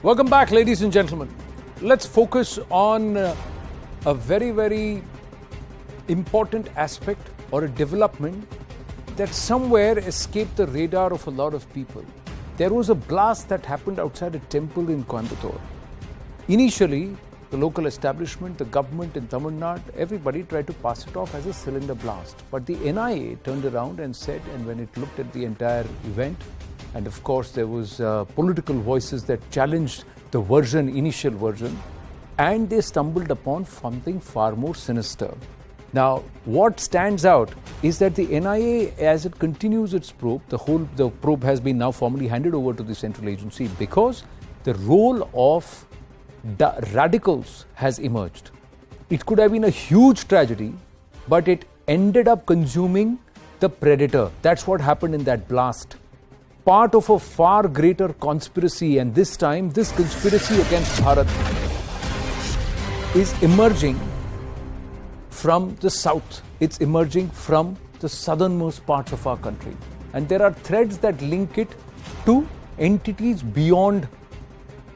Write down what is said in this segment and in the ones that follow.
Welcome back, ladies and gentlemen. Let's focus on a very, very important aspect or a development that somewhere escaped the radar of a lot of people. There was a blast that happened outside a temple in Coimbatore. Initially, the local establishment, the government in Tamil Nadu, everybody tried to pass it off as a cylinder blast. But the NIA turned around and said, and when it looked at the entire event, and of course there was political voices that challenged the initial version, and they stumbled upon something far more sinister. Now, what stands out is that the NIA, as it continues its probe, the probe has been now formally handed over to the central agency because the role of radicals has emerged. It could have been a huge tragedy, but it ended up consuming the predator. That's what happened in that blast. Part of a far greater conspiracy, and this time this conspiracy against Bharat is emerging from the south. It's emerging from the southernmost parts of our country. And there are threads that link it to entities beyond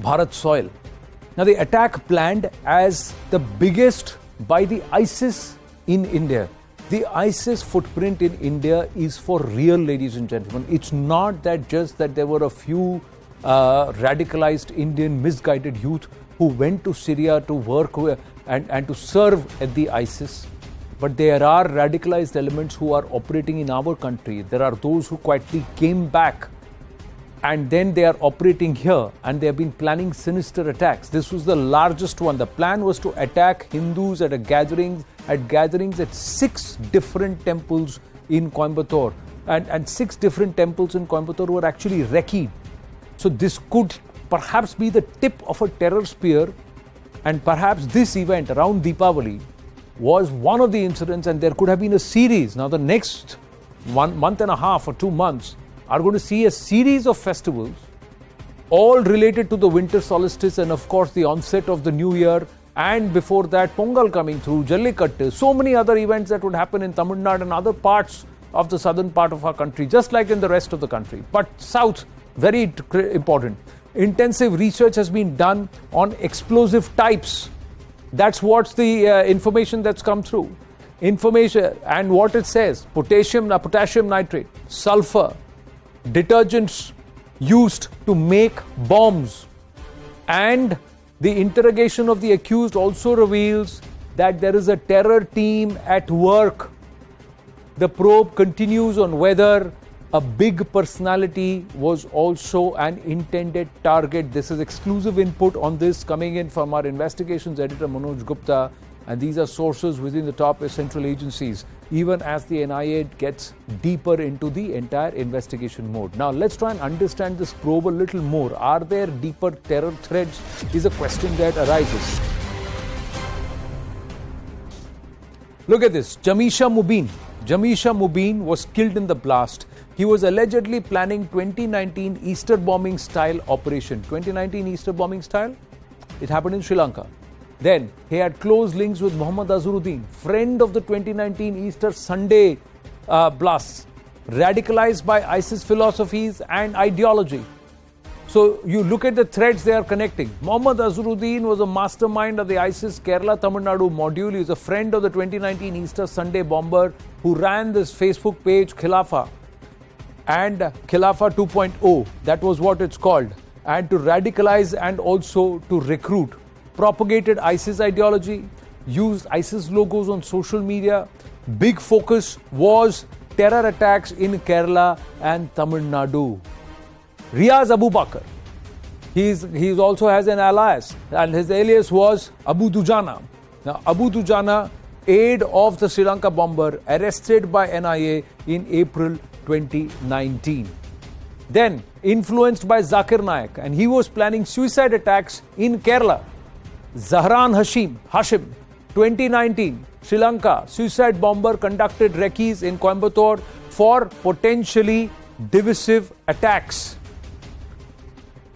Bharat soil. Now, the attack planned as the biggest by the ISIS in India. The ISIS footprint in India is for real, ladies and gentlemen. It's not that just that there were a few radicalized Indian misguided youth who went to Syria to work with and to serve at the ISIS. But there are radicalized elements who are operating in our country. There are those who quietly came back and then they are operating here, and they have been planning sinister attacks. This was the largest one. The plan was to attack Hindus at gatherings at 6 different temples in Coimbatore. And 6 different temples in Coimbatore were actually recce. So this could perhaps be the tip of a terror spear, and perhaps this event around Deepavali was one of the incidents, and there could have been a series. Now the next 1 month and a half or 2 months are going to see a series of festivals, all related to the winter solstice and of course the onset of the new year, and before that Pongal coming through, Jallikattu, so many other events that would happen in Tamil Nadu and other parts of the southern part of our country, just like in the rest of the country. But south, very important. Intensive research has been done on explosive types. That's what's the information that's come through. Information and what it says: potassium nitrate, sulfur, detergents used to make bombs. And the interrogation of the accused also reveals that there is a terror team at work. The probe continues on whether a big personality was also an intended target. This is exclusive input on this coming in from our investigations editor Manoj Gupta, and these are sources within the top central agencies, even as the NIA gets deeper into the entire investigation mode. Now, let's try and understand this probe a little more. Are there deeper terror threads? Is a question that arises. Look at this. Jamisha Mubin was killed in the blast. He was allegedly planning 2019 Easter bombing style operation. 2019 Easter bombing style? It happened in Sri Lanka. Then he had close links with Muhammad Azharuddin, friend of the 2019 Easter Sunday blasts, radicalized by ISIS philosophies and ideology. So you look at the threads they are connecting. Muhammad Azharuddin was a mastermind of the ISIS Kerala Tamil Nadu module. He is a friend of the 2019 Easter Sunday bomber who ran this Facebook page Khilafa and Khilafa 2.0. That was what it's called. And to radicalize and also to recruit. Propagated ISIS ideology, used ISIS logos on social media. Big focus was terror attacks in Kerala and Tamil Nadu. Riaz Abu Bakr, he also has an alias, and his alias was Abu Dujana. Now, Abu Dujana, aide of the Sri Lanka bomber, arrested by NIA in April 2019. Then, influenced by Zakir Naik, and he was planning suicide attacks in Kerala. Zahran Hashim, 2019, Sri Lanka, suicide bomber conducted recce's in Coimbatore for potentially divisive attacks.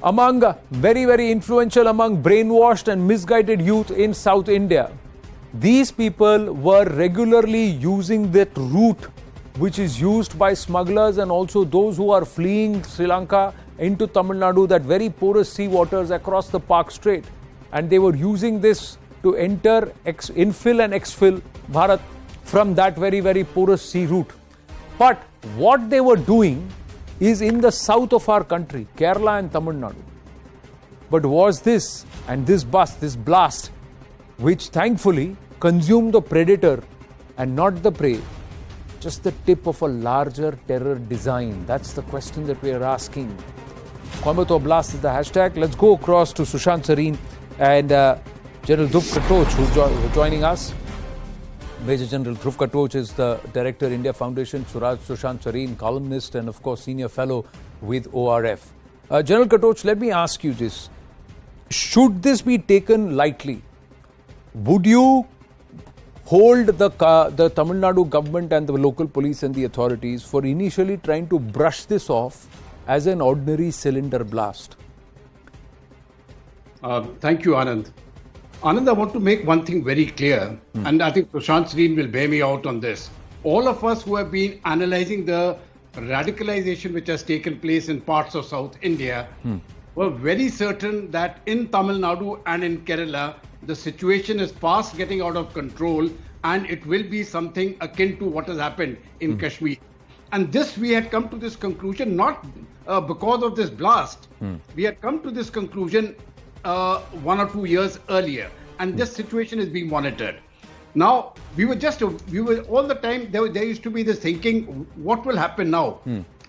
Among very, very influential among brainwashed and misguided youth in South India. These people were regularly using that route which is used by smugglers and also those who are fleeing Sri Lanka into Tamil Nadu, that very porous sea waters across the Park Strait. And they were using this to enter, infill and exfill Bharat from that very, very porous sea route. But what they were doing is in the south of our country, Kerala and Tamil Nadu. But was this, and this blast, which thankfully consumed the predator and not the prey, just the tip of a larger terror design? That's the question that we are asking. Coimbatore blast is the hashtag. Let's go across to Sushant Sareen and General Dhruv Katoch, who's joining us. Major General Dhruv Katoch is the Director, India Foundation. Sushant Sareen, columnist and of course senior fellow with ORF. General Katoch, let me ask you this. Should this be taken lightly? Would you hold the Tamil Nadu government and the local police and the authorities for initially trying to brush this off as an ordinary cylinder blast? Thank you, Anand. Anand, I want to make one thing very clear, and I think Sushant Sareen will bear me out on this. All of us who have been analyzing the radicalization which has taken place in parts of South India were very certain that in Tamil Nadu and in Kerala, the situation is fast getting out of control and it will be something akin to what has happened in Kashmir. And this, we had come to this conclusion not because of this blast. We had come to this conclusion 1 or 2 years earlier, and this situation is being monitored. Now, we were all the time, there used to be this thinking, what will happen now?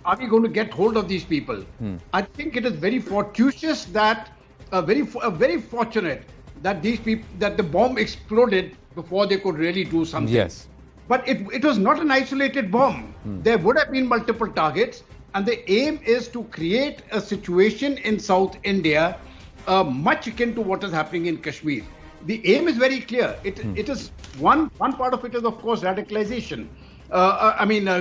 Are we going to get hold of these people? I think it is very fortuitous that, very fortunate that these people, that the bomb exploded before they could really do something. Yes. But it was not an isolated bomb. There would have been multiple targets, and the aim is to create a situation in South India much akin to what is happening in Kashmir. The aim is very clear. It is one part of it is, of course, radicalization.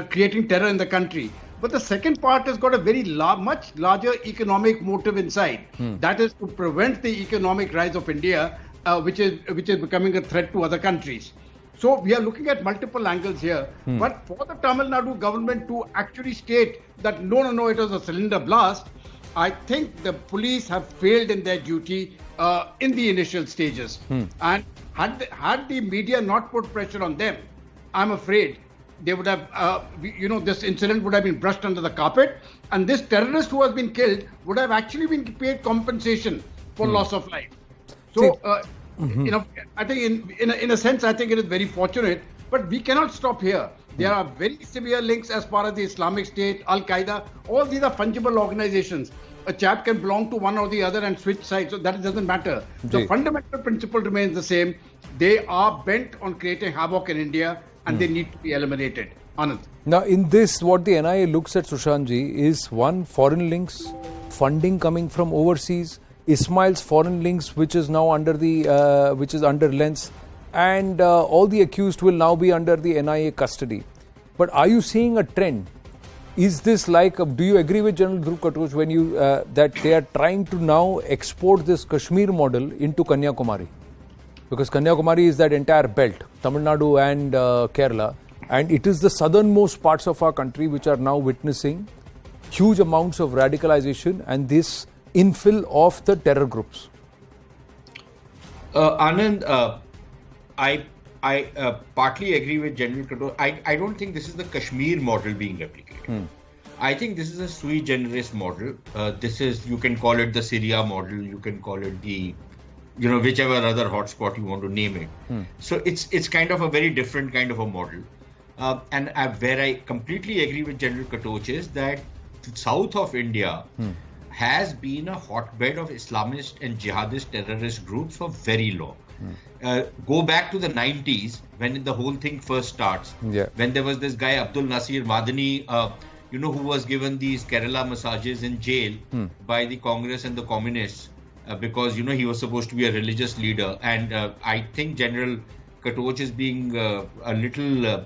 Creating terror in the country. But the second part has got a very much larger economic motive inside. That is to prevent the economic rise of India, which is becoming a threat to other countries. So we are looking at multiple angles here. But for the Tamil Nadu government to actually state that no, it was a cylinder blast, I think the police have failed in their duty in the initial stages. And had the media not put pressure on them, I'm afraid they would have, this incident would have been brushed under the carpet, and this terrorist who has been killed would have actually been paid compensation for loss of life. So, I think in a sense, I think it is very fortunate, but we cannot stop here. There are very severe links as far as the Islamic State, Al-Qaeda, all these are fungible organizations. A chap can belong to one or the other and switch sides, so that doesn't matter. The fundamental principle remains the same. They are bent on creating havoc in India, and they need to be eliminated. Anand. Now, in this, what the NIA looks at, Sushantji, is one, foreign links, funding coming from overseas, Ismail's foreign links, which is now under the, which is under lens, and all the accused will now be under the NIA custody. But are you seeing a trend? Is this like, do you agree with General Dhruv Katoch when you, that they are trying to now export this Kashmir model into Kanyakumari? Because Kanyakumari is that entire belt, Tamil Nadu and Kerala, and it is the southernmost parts of our country which are now witnessing huge amounts of radicalization and this infill of the terror groups. Anand, I partly agree with General Katoch. I don't think this is the Kashmir model being replicated. I think this is a sui generis model. This is, you can call it the Syria model, you can call it the, whichever other hotspot you want to name it. So it's kind of a very different kind of a model. And where I completely agree with General Katoch is that the south of India has been a hotbed of Islamist and jihadist terrorist groups for very long. Go back to the 90s when the whole thing first starts. When there was this guy Abdul Nasir Madani, who was given these Kerala massages in jail by the Congress and the communists because he was supposed to be a religious leader. And I think General Katoch is being a little,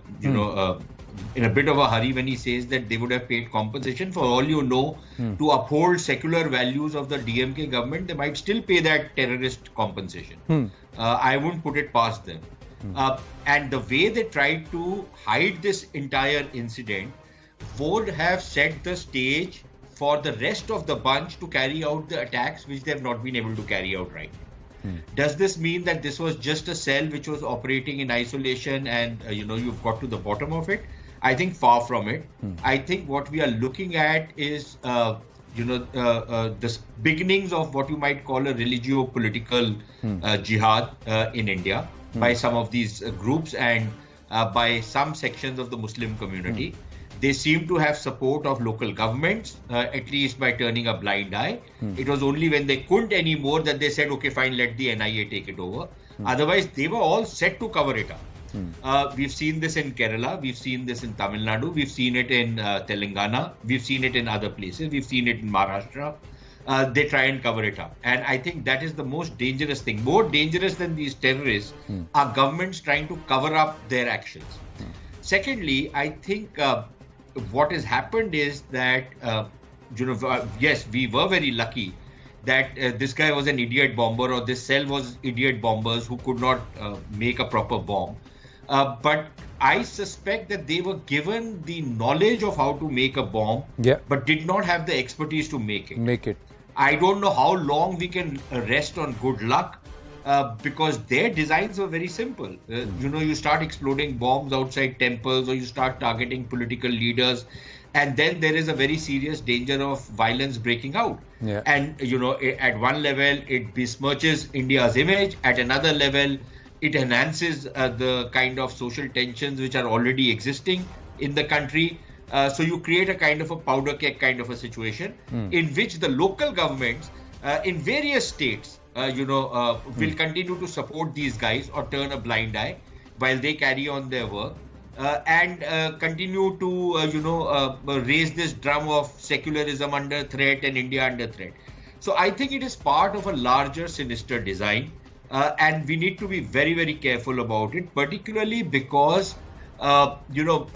in a bit of a hurry when he says that they would have paid compensation. For all you know, to uphold secular values of the DMK government, they might still pay that terrorist compensation. I wouldn't put it past them. And the way they tried to hide this entire incident would have set the stage for the rest of the bunch to carry out the attacks which they have not been able to carry out right now. Does this mean that this was just a cell which was operating in isolation and you've got to the bottom of it? I think far from it. I think what we are looking at is the beginnings of what you might call a religio-political jihad in India by some of these groups and by some sections of the Muslim community. They seem to have support of local governments, at least by turning a blind eye. It was only when they couldn't anymore that they said, okay, fine, let the NIA take it over. Otherwise, they were all set to cover it up. We've seen this in Kerala, we've seen this in Tamil Nadu, we've seen it in Telangana, we've seen it in other places, we've seen it in Maharashtra. They try and cover it up. And I think that is the most dangerous thing. More dangerous than these terrorists are governments trying to cover up their actions. Secondly, I think what has happened is that, yes, we were very lucky that this guy was an idiot bomber or this cell was idiot bombers who could not make a proper bomb. But I suspect that they were given the knowledge of how to make a bomb, but did not have the expertise to make it. I don't know how long we can rest on good luck. Because their designs were very simple. You start exploding bombs outside temples or you start targeting political leaders and then there is a very serious danger of violence breaking out. And, at one level, it besmirches India's image. At another level, it enhances the kind of social tensions which are already existing in the country. So you create a kind of a powder keg kind of a situation in which the local governments in various states will continue to support these guys or turn a blind eye while they carry on their work and continue to, raise this drum of secularism under threat and India under threat. So I think it is part of a larger sinister design and we need to be very, very careful about it, particularly because, you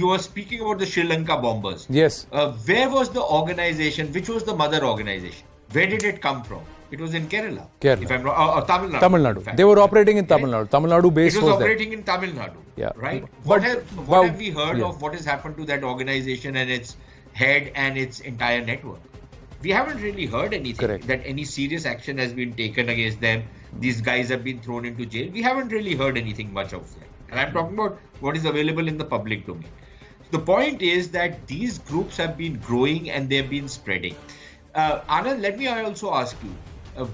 were speaking about the Sri Lanka bombers. Yes. Where was the organization? Which was the mother organization? Where did it come from? It was in Kerala. If I'm wrong, or Tamil Nadu. Tamil Nadu. They were operating in Tamil Nadu. Tamil Nadu base was was operating there. in Tamil Nadu. Yeah. Right? But What have we heard of what has happened to that organization and its head and its entire network? We haven't really heard anything that any serious action has been taken against them. These guys have been thrown into jail. We haven't really heard anything much of that. And I'm talking about what is available in the public domain. The point is that these groups have been growing and they've been spreading. Anand, let me also ask you,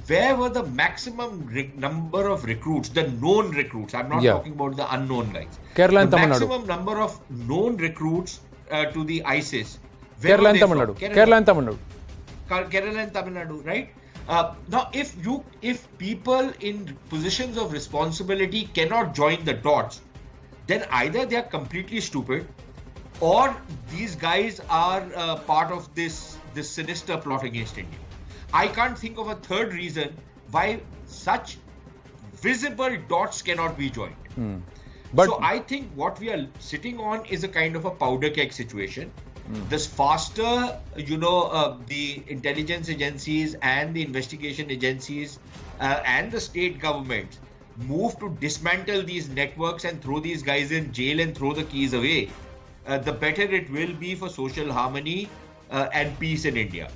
where were the maximum number of recruits, the known recruits? I'm not talking about the unknown guys. Kerala and the Tamil Nadu. maximum number of known recruits to the ISIS. Kerala and Tamil Nadu. Kerala and Tamil Nadu. Kerala and Tamil Nadu, right? Now, if people in positions of responsibility cannot join the dots, then either they are completely stupid, or these guys are part of this sinister plot against India. I can't think of a third reason why such visible dots cannot be joined. So I think what we are sitting on is a kind of a powder keg situation. This faster, the intelligence agencies and the investigation agencies and the state governments move to dismantle these networks and throw these guys in jail and throw the keys away, the better it will be for social harmony and peace in India.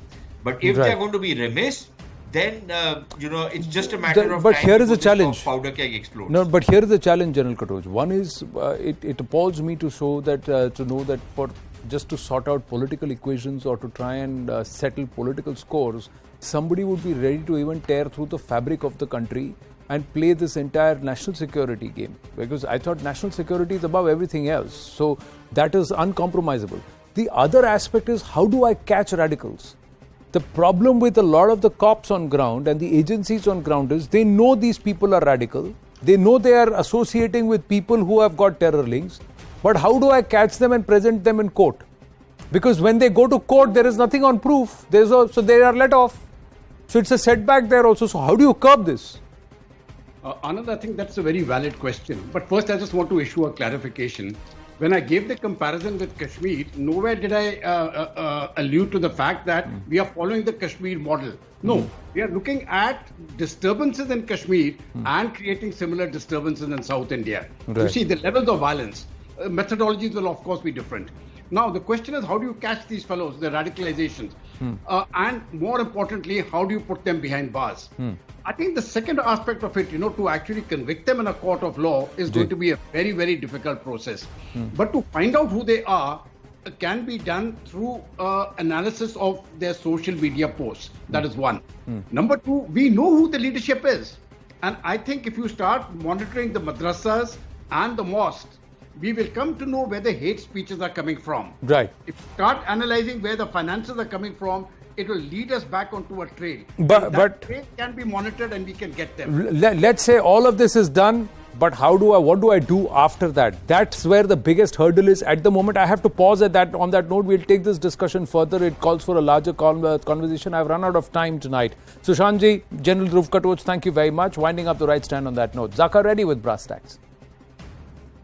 But if they're going to be remiss, then, it's just a matter of but time here is before a challenge. Powder keg explodes. No, but here is the challenge, General Katoj. One is, it appalls me to show that, to know that for just to sort out political equations or to try and settle political scores, somebody would be ready to even tear through the fabric of the country and play this entire national security game. Because I thought national security is above everything else. So that is uncompromisable. The other aspect is, how do I catch radicals? The problem with a lot of the cops on ground and the agencies on ground is they know these people are radical. They know they are associating with people who have got terror links. But how do I catch them and present them in court? Because when they go to court, there is nothing on proof. So they are let off. So it's a setback there also. So how do you curb this? Anand, I think that's a very valid question. But first, I just want to issue a clarification. When I gave the comparison with Kashmir, nowhere did I allude to the fact that we are following the Kashmir model. No, we are looking at disturbances in Kashmir and creating similar disturbances in South India. You see, the levels of violence, methodologies will of course be different. Now, the question is, how do you catch these fellows, the radicalizations? And more importantly, how do you put them behind bars? I think the second aspect of it, to actually convict them in a court of law is going to be a very, very difficult process. But to find out who they are can be done through analysis of their social media posts. That is one. Number two, we know who the leadership is. And I think if you start monitoring the madrasas and the mosques, we will come to know where the hate speeches are coming from. Right. If you start analyzing where the finances are coming from, it will lead us back onto a trail. But trail can be monitored and we can get them. Let's say all of this is done, but what do I do after that? That's where the biggest hurdle is at the moment. I have to pause at that. On that note, we'll take this discussion further. It calls for a larger conversation. I've run out of time tonight. Sushantji, General Dhruv Katoch, thank you very much. Winding up the right stand on that note. Zakar Reddy with Brass Tacks.